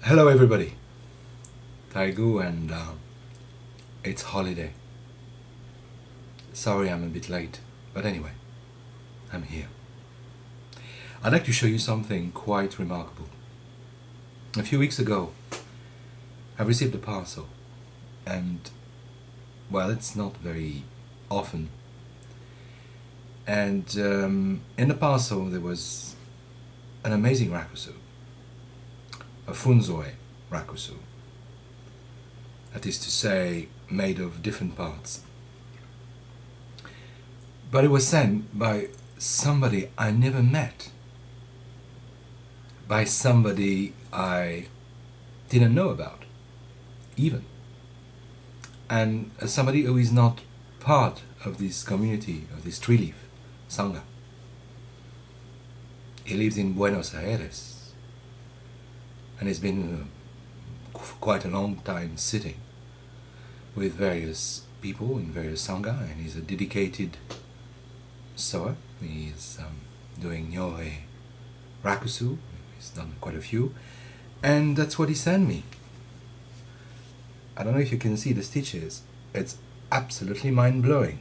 Hello, everybody. Taigu, and it's holiday. Sorry I'm a bit late, but anyway, I'm here. I'd like to show you something quite remarkable. A few weeks ago, I received a parcel, and well, it's not very often. And in the parcel, there was an amazing rakusu, a funzoe rakusu. That is to say, made of different parts. But it was sent by somebody I never met, by somebody I didn't know about, even. And somebody who is not part of this community, of this tree leaf, Sangha. He lives in Buenos Aires, and he's been quite a long time sitting with various people in various Sangha, and he's a dedicated sower. He's doing Nyohe Rakusu, he's done quite a few, and that's what he sent me. I don't know if you can see the stitches, it's absolutely mind-blowing.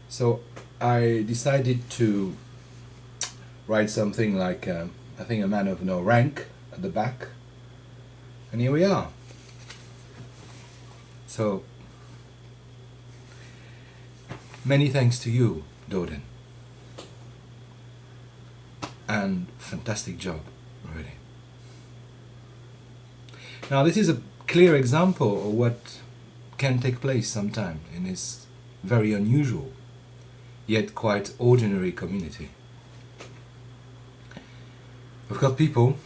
So I decided to write something like, I think, a man of no rank at the back, and here we are. So, many thanks to you, Doden, and fantastic job, really. Now, this is a clear example of what can take place sometime in this very unusual, yet quite ordinary community. We've got people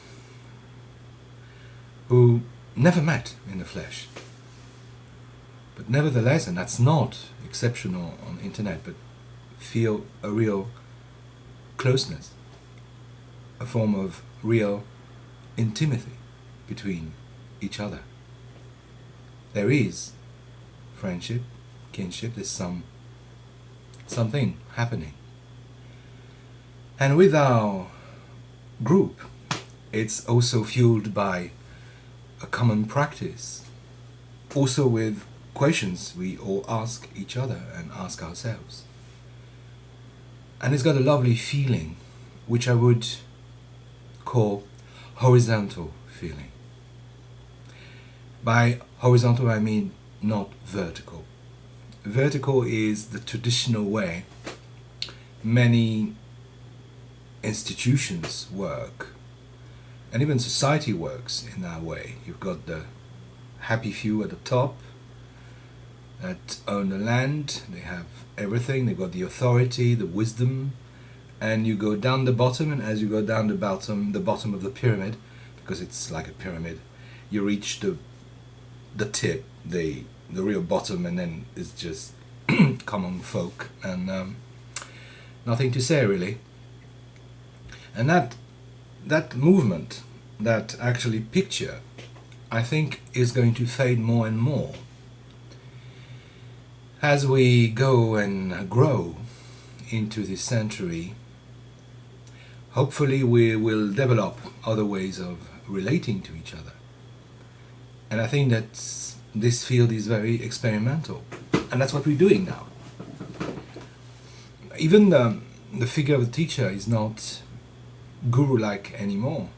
who never met in the flesh, but nevertheless, and that's not exceptional on the internet, but feel a real closeness, a form of real intimacy between each other. There is friendship, kinship, there's something happening. And with our group, it's also fueled by a common practice, also with questions we all ask each other and ask ourselves. And it's got a lovely feeling, which I would call horizontal feeling. By horizontal I mean not vertical. Vertical is the traditional way many institutions work, and even society works in that way. You've got the happy few at the top that own the land, they have everything, they've got the authority, the wisdom, and you go down the bottom, and as you go down the bottom of the pyramid, because it's like a pyramid, you reach the tip, the real bottom, and then it's just common folk, and nothing to say really. And that movement, that actually picture, I think is going to fade more and more as we go and grow into this century. Hopefully we will develop other ways of relating to each other. And I think that this field is very experimental, and that's what we're doing now. Even the figure of the teacher is not guru-like anymore.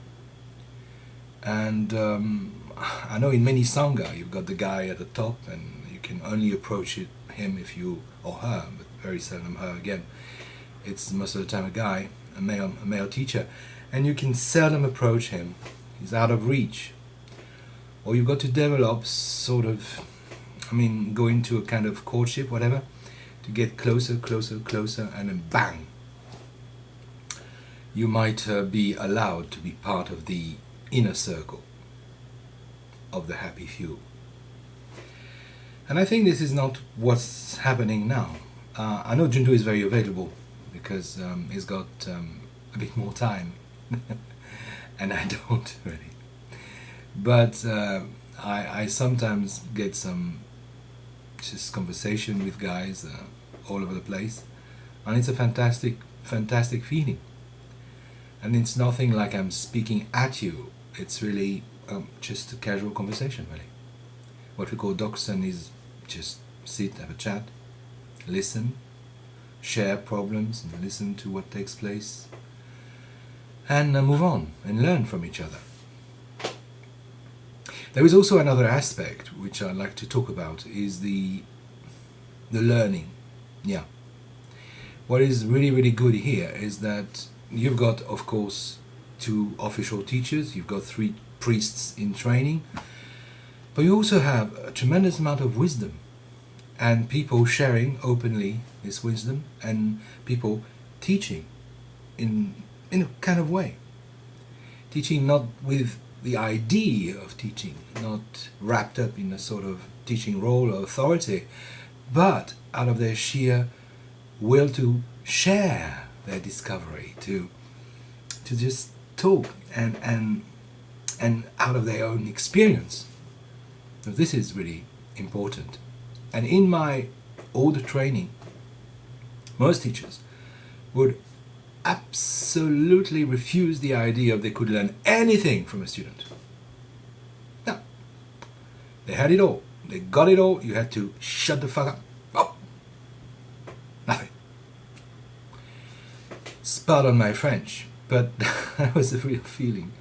And I know in many Sangha you've got the guy at the top, and you can only approach him if you, or her, but very seldom her again. It's most of the time a guy, a male teacher, and you can seldom approach him. He's out of reach. Or you've got to develop sort of, go into a kind of courtship, whatever, to get closer, and then bang, you might be allowed to be part of the inner circle of the happy few. And I think this is not what's happening now. I know Junto is very available because he's got a bit more time, and I don't really. But I sometimes get some just conversation with guys all over the place, and it's a fantastic feeling. And it's nothing like I'm speaking at you. It's really just a casual conversation, really. What we call Doksan is just sit, have a chat, listen, share problems, and listen to what takes place, and move on and learn from each other. There is also another aspect which I'd like to talk about, is the learning. Yeah. What is really, really good here is that you've got, of course, 2 official teachers, you've got 3 priests in training, but you also have a tremendous amount of wisdom and people sharing openly this wisdom, and people teaching in a kind of way. Teaching not with the idea of teaching, not wrapped up in a sort of teaching role or authority, but out of their sheer will to share their discovery, to just talk and out of their own experience. So this is really important. And in my old training, most teachers would absolutely refuse the idea of they could learn anything from a student. No. They had it all. They got it all. You had to shut the fuck up. Oh. Nothing. Pardon my French, but that was the real feeling.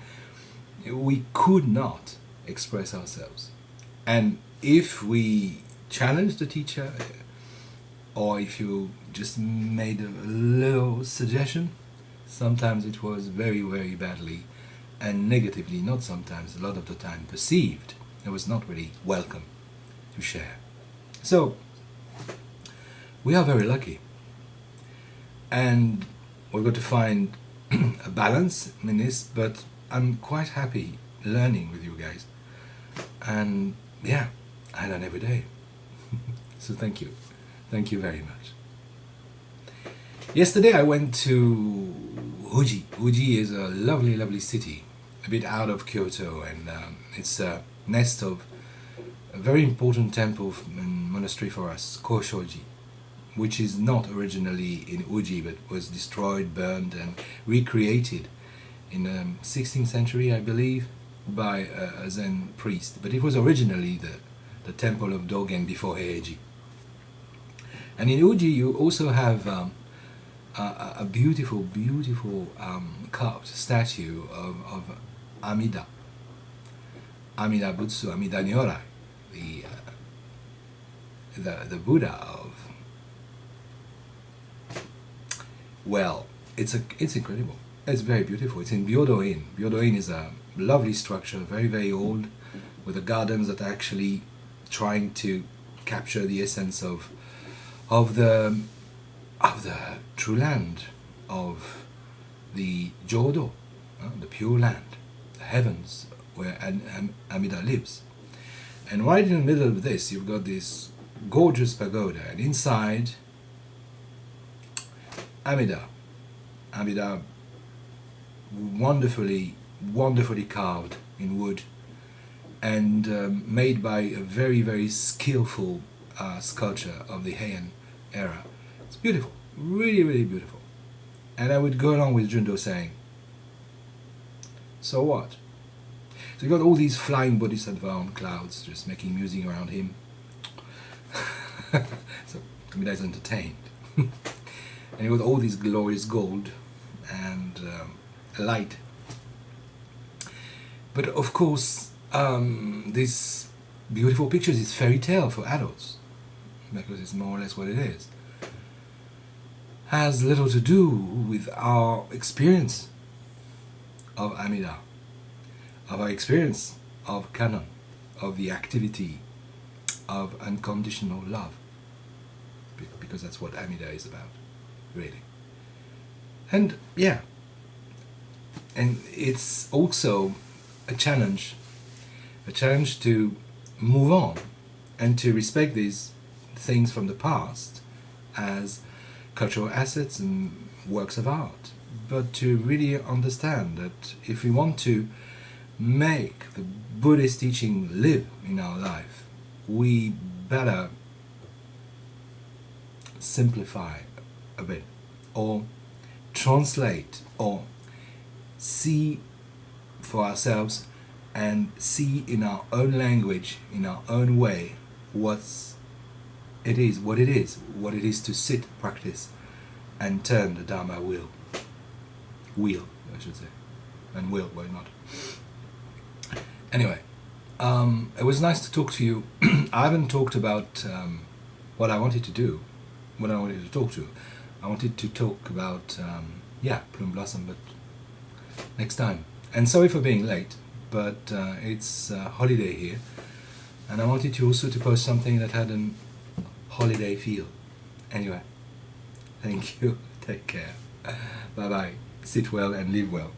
We could not express ourselves. And if we challenged the teacher, or if you just made a little suggestion, sometimes it was very, very badly and negatively, not sometimes, a lot of the time, perceived. It was not really welcome to share. So, we are very lucky. And we've got to find a balance in this, but I'm quite happy learning with you guys. And yeah, I learn every day. So thank you. Thank you very much. Yesterday I went to Uji. Uji is a lovely, lovely city, a bit out of Kyoto, and it's a nest of a very important temple and monastery for us, Koshoji, which is not originally in Uji but was destroyed, burned and recreated in the 16th century, I believe, by a Zen priest. But it was originally the temple of Dogen before Heiji. And in Uji you also have a beautiful, beautiful carved statue of Amida. Amida Butsu, Amida Nyorai, the Buddha of... Well, it's incredible. It's very beautiful. It's in Byodo-in. Byodo-in is a lovely structure, very, very old, with the gardens that are actually trying to capture the essence of the true land, of the Jodo, the pure land, the heavens where Amida lives. And right in the middle of this, you've got this gorgeous pagoda, and inside, Amida, wonderfully carved in wood, and made by a very, very skillful sculpture of the Heian era. It's beautiful, really, really beautiful. And I would go along with Jundo saying, so what? So you got all these flying bodhisattva on clouds just making music around him. So Amida is entertained. And you got all these glorious gold and light. But of course, this beautiful pictures is fairy tale for adults, because it's more or less what it is. Has little to do with our experience of Amida, of our experience of canon, of the activity of unconditional love, because that's what Amida is about, really. And yeah, and it's also a challenge to move on and to respect these things from the past as cultural assets and works of art, but to really understand that if we want to make the Buddhist teaching live in our life, we better simplify a bit, or translate, or see for ourselves and see in our own language, in our own way, what it is, what it is to sit, practice, and turn the Dharma wheel, I should say, and will, why not? Anyway, it was nice to talk to you. I haven't talked about what I wanted to do, what I wanted to talk to. I wanted to talk about, Plum Blossom, but next time. And sorry for being late, but it's holiday here, and I wanted to also to post something that had an holiday feel. Anyway, thank you. Take care. Bye bye. Sit well and live well.